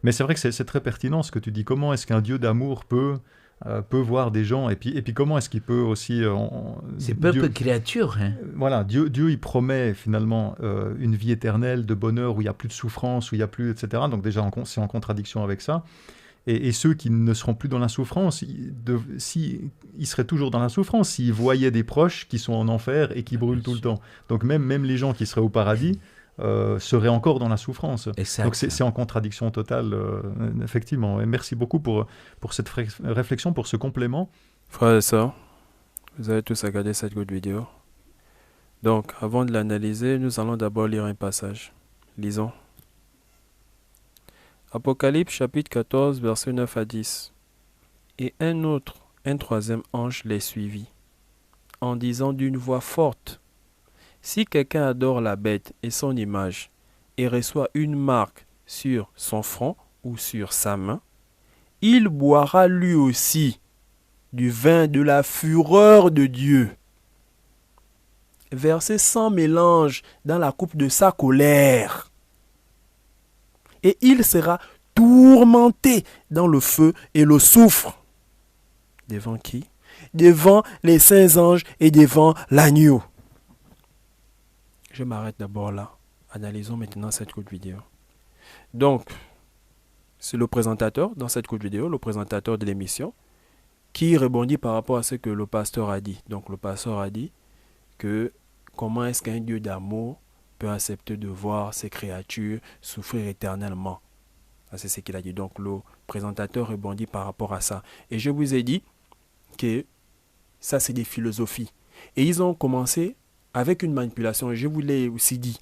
Mais c'est vrai que c'est très pertinent ce que tu dis. Comment est-ce qu'un Dieu d'amour peut voir des gens et puis comment est-ce qu'il peut aussi... C'est peuple Dieu, créature, hein. voilà, Dieu, il promet finalement une vie éternelle de bonheur où il n'y a plus de souffrance, où il n'y a plus, etc. Donc déjà, c'est en contradiction avec ça. Et ceux qui ne seront plus dans la souffrance, ils seraient toujours dans la souffrance s'ils voyaient des proches qui sont en enfer et qui Bien brûlent tout le sûr. temps. Donc même les gens qui seraient au paradis seraient encore dans la souffrance. Donc Exact. c'est en contradiction totale, effectivement. Et merci beaucoup pour cette réflexion, pour ce complément. Frères et sœurs, vous avez tous regardé cette courte vidéo. Donc, avant de l'analyser, nous allons d'abord lire un passage. Lisons. Apocalypse chapitre 14, versets 9 à 10. Et un troisième ange les suivit, en disant d'une voix forte, si quelqu'un adore la bête et son image, et reçoit une marque sur son front ou sur sa main, il boira lui aussi du vin de la fureur de Dieu, versé sans mélange dans la coupe de sa colère. Et il sera tourmenté dans le feu et le soufre. Devant qui? Devant les saints anges et devant l'agneau. Je m'arrête d'abord là. Analysons maintenant cette courte vidéo. Donc, c'est le présentateur, dans cette courte vidéo, le présentateur de l'émission, qui rebondit par rapport à ce que le pasteur a dit. Donc, le pasteur a dit que comment est-ce qu'un Dieu d'amour peut accepter de voir ses créatures souffrir éternellement? C'est ce qu'il a dit. Donc, le présentateur rebondit par rapport à ça. Et je vous ai dit que ça, c'est des philosophies. Et ils ont commencé avec une manipulation. Et je vous l'ai aussi dit.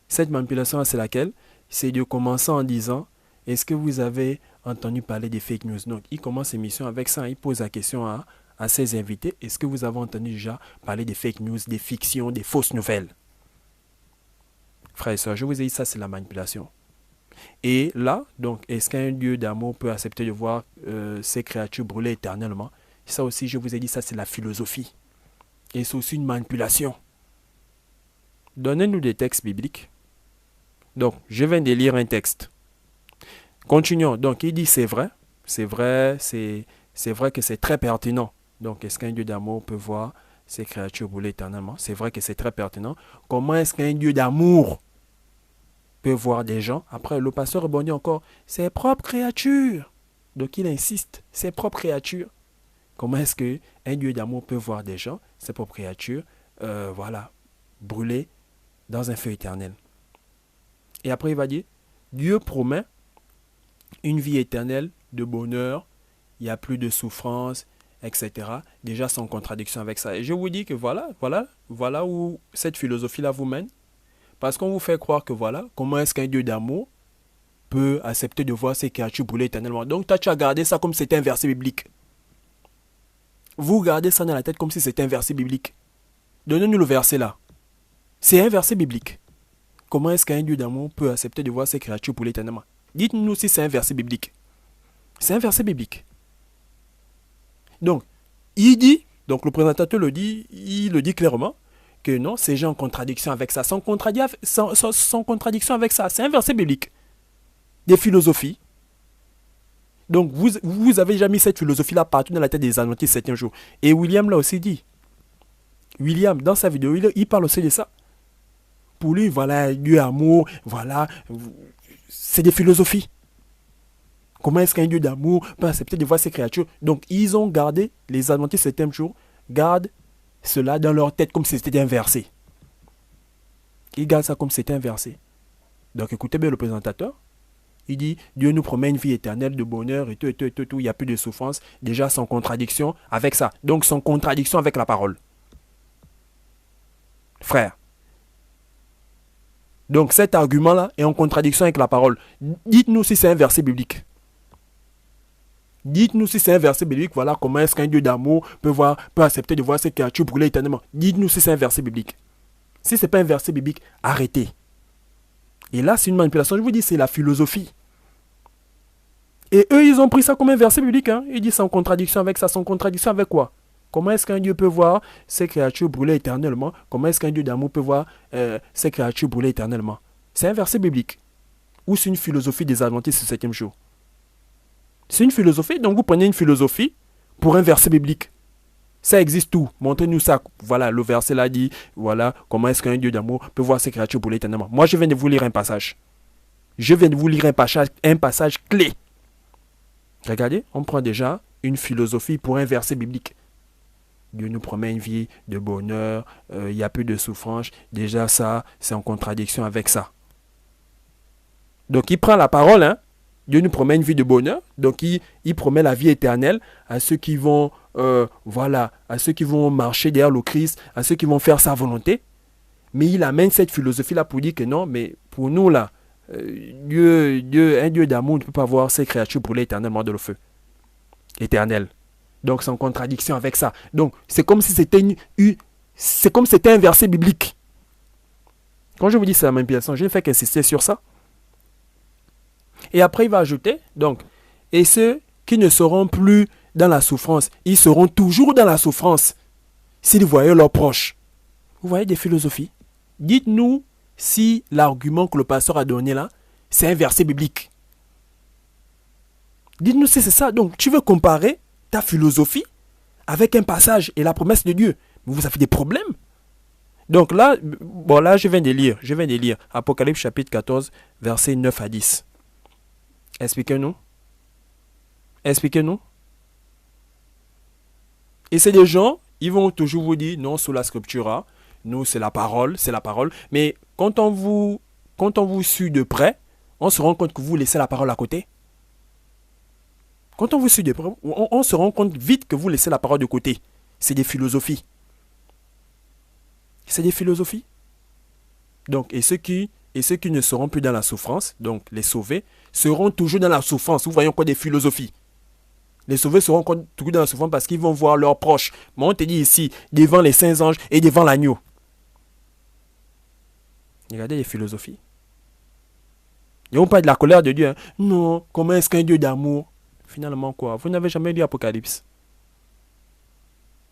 Cette manipulation, c'est laquelle? C'est de commencer en disant, est-ce que vous avez entendu parler des fake news? Donc, il commence l'émission avec ça. Il pose la question à ses invités. Est-ce que vous avez entendu déjà parler des fake news, des fictions, des fausses nouvelles? Frères et sœurs, je vous ai dit, ça, c'est la manipulation. Et là, donc, est-ce qu'un Dieu d'amour peut accepter de voir ses créatures brûler éternellement? Ça aussi, je vous ai dit, ça, c'est la philosophie. Et c'est aussi une manipulation. Donnez-nous des textes bibliques. Donc, je viens de lire un texte. Continuons. Donc, il dit c'est vrai que c'est très pertinent. Donc, est-ce qu'un Dieu d'amour peut voir ses créatures brûler éternellement? C'est vrai que c'est très pertinent. Comment est-ce qu'un Dieu d'amour peut voir des gens? Après, le pasteur rebondit encore, ses propres créatures. Donc, il insiste, ses propres créatures. Comment est-ce qu'un Dieu d'amour peut voir des gens, ses propres créatures, brûler dans un feu éternel? Et après, il va dire, Dieu promet une vie éternelle de bonheur, il n'y a plus de souffrance, etc. Déjà, sans contradiction avec ça. Et je vous dis que voilà où cette philosophie-là vous mène. Parce qu'on vous fait croire que comment est-ce qu'un Dieu d'amour peut accepter de voir ses créatures brûler éternellement. Donc, toi, tu as gardé ça comme si c'était un verset biblique. Vous gardez ça dans la tête comme si c'était un verset biblique. Donnez-nous le verset là. C'est un verset biblique. Comment est-ce qu'un Dieu d'amour peut accepter de voir ses créatures brûler éternellement? Dites-nous si c'est un verset biblique. C'est un verset biblique. Donc, il dit, donc le présentateur le dit, il le dit clairement, que non, c'est déjà en contradiction avec ça. Sans contradiction avec ça. C'est un verset biblique. Des philosophies. Donc, vous avez déjà mis cette philosophie-là partout dans la tête des Adventistes 7e jour. Et William l'a aussi dit. William, dans sa vidéo, il parle aussi de ça. Pour lui, Dieu amour, c'est des philosophies. Comment est-ce qu'un Dieu d'amour peut accepter de voir ses créatures? Donc, ils ont gardé, les Adventistes 7e jour, gardent cela dans leur tête comme si c'était un verset. Ils gardent ça comme si c'était un verset. Donc, écoutez bien le présentateur. Il dit, Dieu nous promet une vie éternelle de bonheur et tout, il n'y a plus de souffrance. Déjà, sans contradiction avec ça. Donc, sans contradiction avec la parole. Frère. Donc, cet argument-là est en contradiction avec la parole. Dites-nous si c'est un verset biblique. Dites-nous si c'est un verset biblique. Voilà comment est-ce qu'un Dieu d'amour peut accepter de voir ses créatures brûler éternellement. Dites-nous si c'est un verset biblique. Si ce n'est pas un verset biblique, arrêtez. Et là, c'est une manipulation. Je vous dis, c'est la philosophie. Et eux, ils ont pris ça comme un verset biblique. Ils disent sans contradiction avec ça. Sans contradiction avec quoi? Comment est-ce qu'un Dieu peut voir ses créatures brûler éternellement? Comment est-ce qu'un Dieu d'amour peut voir ses créatures brûler éternellement? C'est un verset biblique. ou c'est une philosophie des adventistes du 7e jour? C'est une philosophie, donc vous prenez une philosophie pour un verset biblique. Ça existe tout. Montrez-nous ça. Voilà, le verset là dit, voilà, comment est-ce qu'un Dieu d'amour peut voir ses créatures brûler éternellement. Moi, je viens de vous lire un passage. Je viens de vous lire un passage clé. Regardez, on prend déjà une philosophie pour un verset biblique. Dieu nous promet une vie de bonheur, il n'y a plus de souffrance. Déjà ça, c'est en contradiction avec ça. Donc il prend la parole, hein. Dieu nous promet une vie de bonheur, donc il promet la vie éternelle à ceux qui vont, à ceux qui vont marcher derrière le Christ, à ceux qui vont faire sa volonté. Mais il amène cette philosophie-là pour dire que non, mais pour nous là, un Dieu d'amour ne peut pas voir ses créatures brûler éternellement dans le feu. Éternel. Donc c'est en contradiction avec ça. Donc c'est comme si c'était un verset biblique. Quand je vous dis c'est la manipulation, je ne fais qu'insister sur ça. Et après il va ajouter, donc, et ceux qui ne seront plus dans la souffrance, ils seront toujours dans la souffrance s'ils voyaient leurs proches. Vous voyez des philosophies. Dites-nous si l'argument que le pasteur a donné là, c'est un verset biblique. Dites-nous si c'est ça. Donc tu veux comparer ta philosophie avec un passage et la promesse de Dieu. Mais vous avez des problèmes. Donc là, je viens de lire Apocalypse chapitre 14, versets 9 à 10. Expliquez-nous. Et c'est des gens, ils vont toujours vous dire, non, sous la scriptura, nous, c'est la parole. Mais quand on vous suit de près, on se rend compte que vous laissez la parole à côté. Quand on vous suit de près, on se rend compte vite que vous laissez la parole de côté. C'est des philosophies. Donc, et ceux qui ne seront plus dans la souffrance, donc les sauvés, seront toujours dans la souffrance. Vous voyez encore des philosophies. Les sauvés seront toujours dans la souffrance parce qu'ils vont voir leurs proches. Mais on te dit ici, devant les saints anges et devant l'agneau. Regardez les philosophies. Ils n'ont pas de la colère de Dieu. Hein. Non, comment est-ce qu'un Dieu d'amour? Finalement quoi? Vous n'avez jamais lu Apocalypse.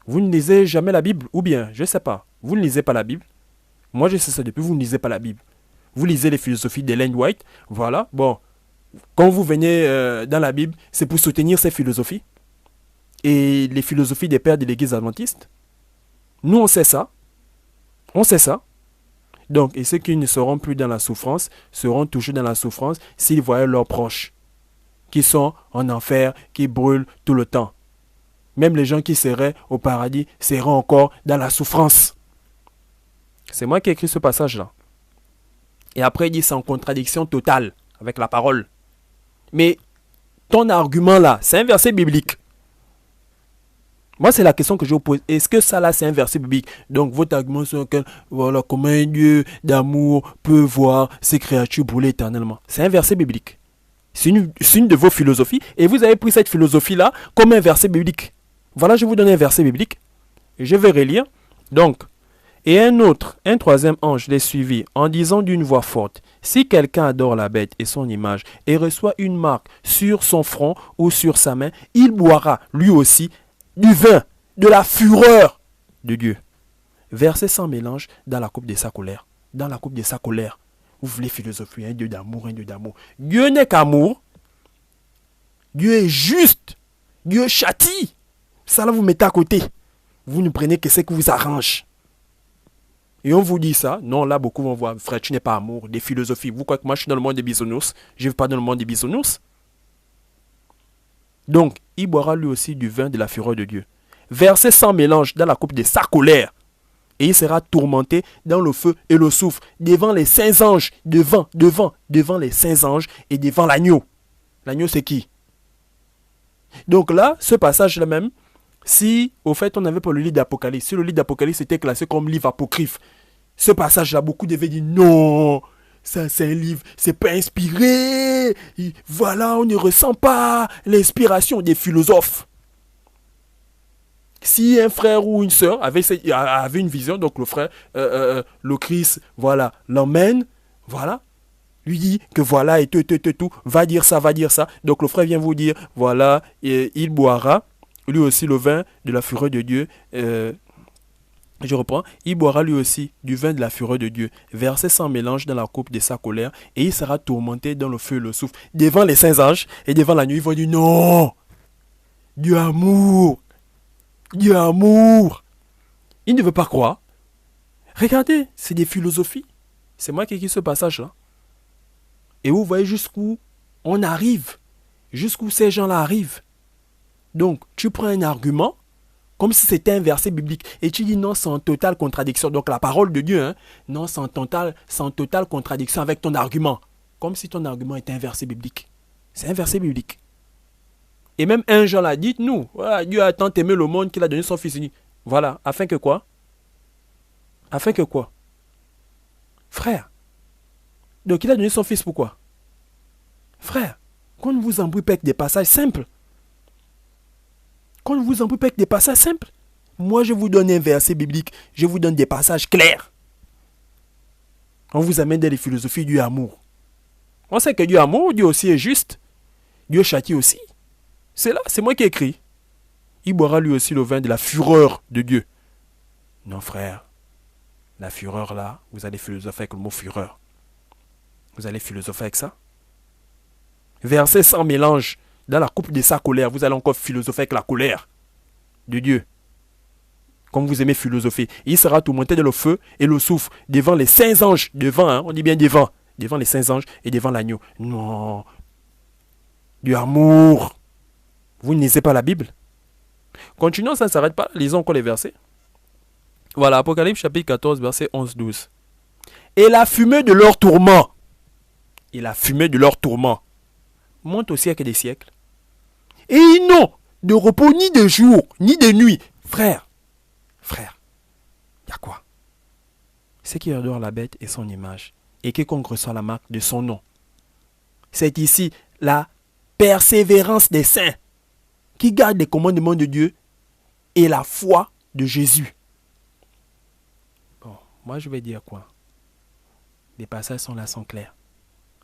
Vous ne lisez jamais la Bible? Ou bien, je ne sais pas, vous ne lisez pas la Bible. Moi je sais ça depuis, vous ne lisez pas la Bible. Vous lisez les philosophies d'Ellen White. Voilà, bon. Quand vous venez dans la Bible, c'est pour soutenir ces philosophies. Et les philosophies des pères de l'église adventiste. Nous on sait ça. Donc, et ceux qui ne seront plus dans la souffrance, seront toujours dans la souffrance s'ils voient leurs proches, qui sont en enfer, qui brûlent tout le temps. Même les gens qui seraient au paradis seront encore dans la souffrance. C'est moi qui ai écrit ce passage-là. Et après, il dit c'est en contradiction totale avec la parole. Mais ton argument là, c'est un verset biblique. Moi, c'est la question que je vous pose. Est-ce que ça là, c'est un verset biblique? Donc, votre argument sur lequel, voilà, comment un Dieu d'amour peut voir ses créatures brûler éternellement. C'est un verset biblique. C'est une de vos philosophies. Et vous avez pris cette philosophie-là comme un verset biblique. Voilà, je vais vous donner un verset biblique. Et je vais relire. Donc, et un troisième ange les suivit en disant d'une voix forte, si quelqu'un adore la bête et son image et reçoit une marque sur son front ou sur sa main, il boira lui aussi du vin, de la fureur de Dieu, versé sans mélange dans la coupe de sa colère. Dans la coupe de sa colère. Vous voulez philosophie, un Dieu d'amour, un Dieu d'amour. Dieu n'est qu'amour. Dieu est juste. Dieu châtie. Ça là, vous mettez à côté. Vous ne prenez que ce qui vous arrange. Et on vous dit ça. Non, là, beaucoup vont voir, frère, tu n'es pas amour. Des philosophies. Vous croyez que moi, je suis dans le monde des bisounours? Je ne vis pas dans le monde des bisounours. Donc, il boira lui aussi du vin de la fureur de Dieu, versé sans mélange dans la coupe de sa colère. Et il sera tourmenté dans le feu et le soufre, devant les saints anges, devant les saints anges et devant l'agneau. L'agneau, c'est qui? Donc là, ce passage-là même, si au fait on n'avait pas le livre d'Apocalypse, si le livre d'Apocalypse était classé comme livre apocryphe, ce passage-là, beaucoup devaient dire non. Ça, c'est un livre, c'est pas inspiré. Voilà, on ne ressent pas l'inspiration des philosophes. Si un frère ou une sœur avait une vision, donc le frère, le Christ, voilà, l'emmène, voilà, lui dit que voilà, et tout, va dire ça. Donc le frère vient vous dire, voilà, et il boira, lui aussi le vin de la fureur de Dieu, Je reprends. Il boira lui aussi du vin de la fureur de Dieu, versé sans mélange dans la coupe de sa colère, et il sera tourmenté dans le feu et le soufre. Devant les saints anges et devant la nuit, ils vont dire non. Dieu amour. Dieu amour. Il ne veut pas croire. Regardez, c'est des philosophies. C'est moi qui ai écrit ce passage-là. Et vous voyez jusqu'où on arrive. Jusqu'où ces gens-là arrivent. Donc, tu prends un argument, comme si c'était un verset biblique. Et tu dis non, c'est en totale contradiction. Donc la parole de Dieu, non, c'est en totale contradiction avec ton argument. Comme si ton argument était un verset biblique. C'est un verset biblique. Et même un Jean l'a dit, nous, voilà, Dieu a tant aimé le monde qu'il a donné son fils unique. Voilà, afin que quoi? Afin que quoi? Frère. Donc il a donné son fils pourquoi? Frère, qu'on ne vous embrouille pas avec des passages simples. Qu'on ne vous embrouille pas avec des passages simples. Moi, je vous donne un verset biblique. Je vous donne des passages clairs. On vous amène dans les philosophies du amour. On sait que Dieu amour, Dieu aussi est juste. Dieu châtie aussi. C'est là, c'est moi qui ai écrit. Il boira lui aussi le vin de la fureur de Dieu. Non, frère. La fureur là, vous allez philosopher avec le mot fureur. Vous allez philosopher avec ça. Verset sans mélange dans la coupe de sa colère. Vous allez encore philosopher avec la colère de Dieu. Comme vous aimez philosopher. Il sera tourmenté dans le feu et le soufre devant les saints anges. Devant, on dit bien devant. Devant les saints anges et devant l'agneau. Non. Du amour. Vous ne lisez pas la Bible. Continuons, ça ne s'arrête pas. Lisons encore les versets. Voilà, Apocalypse chapitre 14, verset 11-12. Et la fumée de leur tourment. Et la fumée de leur tourment monte au siècle des siècles. Et ils n'ont de repos ni de jour, ni de nuit. Frère, il y a quoi? C'est qui adore la bête et son image, et quiconque reçoit la marque de son nom. C'est ici la persévérance des saints, qui gardent les commandements de Dieu et la foi de Jésus. Bon, moi je vais dire quoi? Les passages sont là, sont clairs.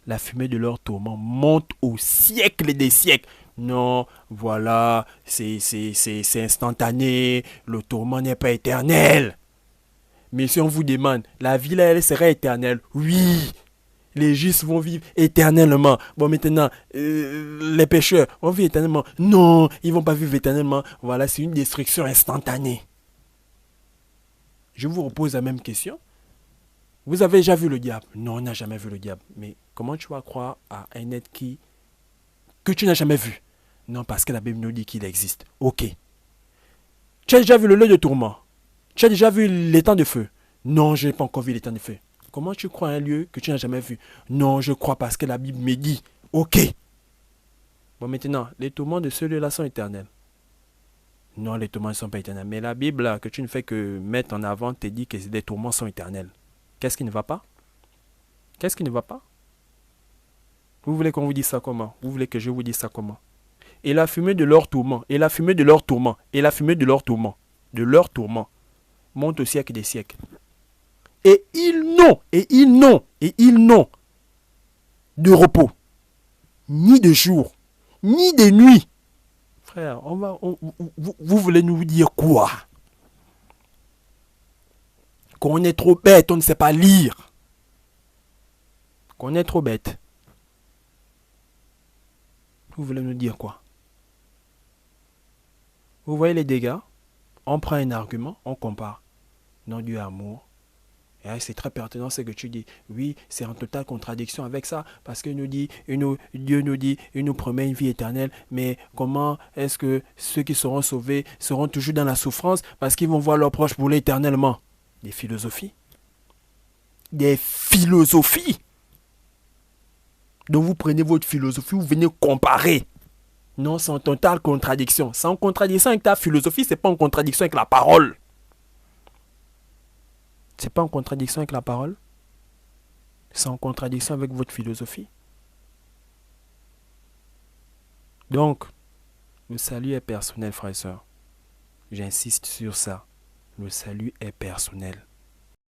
La fumée de leur tourment monte au siècle des siècles. Non, voilà, c'est instantané, le tourment n'est pas éternel. Mais si on vous demande, la vie là, elle serait éternelle? Oui, les justes vont vivre éternellement. Bon, maintenant, les pécheurs vont vivre éternellement. Non, ils ne vont pas vivre éternellement. Voilà, c'est une destruction instantanée. Je vous repose la même question. Vous avez déjà vu le diable? Non, on n'a jamais vu le diable. Mais comment tu vas croire à un être que tu n'as jamais vu? Non, parce que la Bible nous dit qu'il existe. Ok. Tu as déjà vu le lieu de tourment? Tu as déjà vu les temps de feu? Non, je n'ai pas encore vu les temps de feu. Comment tu crois à un lieu que tu n'as jamais vu? Non, je crois parce que la Bible me dit. Ok. Bon, maintenant, les tourments de ce lieu-là sont éternels. Non, les tourments ne sont pas éternels. Mais la Bible, là, que tu ne fais que mettre en avant, te dit que les tourments sont éternels. Qu'est-ce qui ne va pas? Qu'est-ce qui ne va pas? Vous voulez qu'on vous dise ça comment? Vous voulez que je vous dise ça comment? Et la fumée de leur tourment, et la fumée de leur tourment, et la fumée de leur tourment, monte au siècle des siècles. Et ils n'ont de repos, ni de jour, ni de nuit. Frère, vous voulez nous dire quoi? Qu'on est trop bête, on ne sait pas lire. Qu'on est trop bête. Vous voulez nous dire quoi? Vous voyez les dégâts? On prend un argument, on compare. Non, Dieu amour. Et c'est très pertinent ce que tu dis. Oui, c'est en totale contradiction avec ça. Parce que Dieu nous dit, il nous promet une vie éternelle. Mais comment est-ce que ceux qui seront sauvés seront toujours dans la souffrance parce qu'ils vont voir leurs proches brûler éternellement? Des philosophies. Des philosophies. Donc vous prenez votre philosophie, vous venez comparer. Non, c'est en totale contradiction. C'est en contradiction avec ta philosophie, c'est pas en contradiction avec la parole. C'est pas en contradiction avec la parole. C'est en contradiction avec votre philosophie. Donc, le salut est personnel, frères et sœurs. J'insiste sur ça. Le salut est personnel.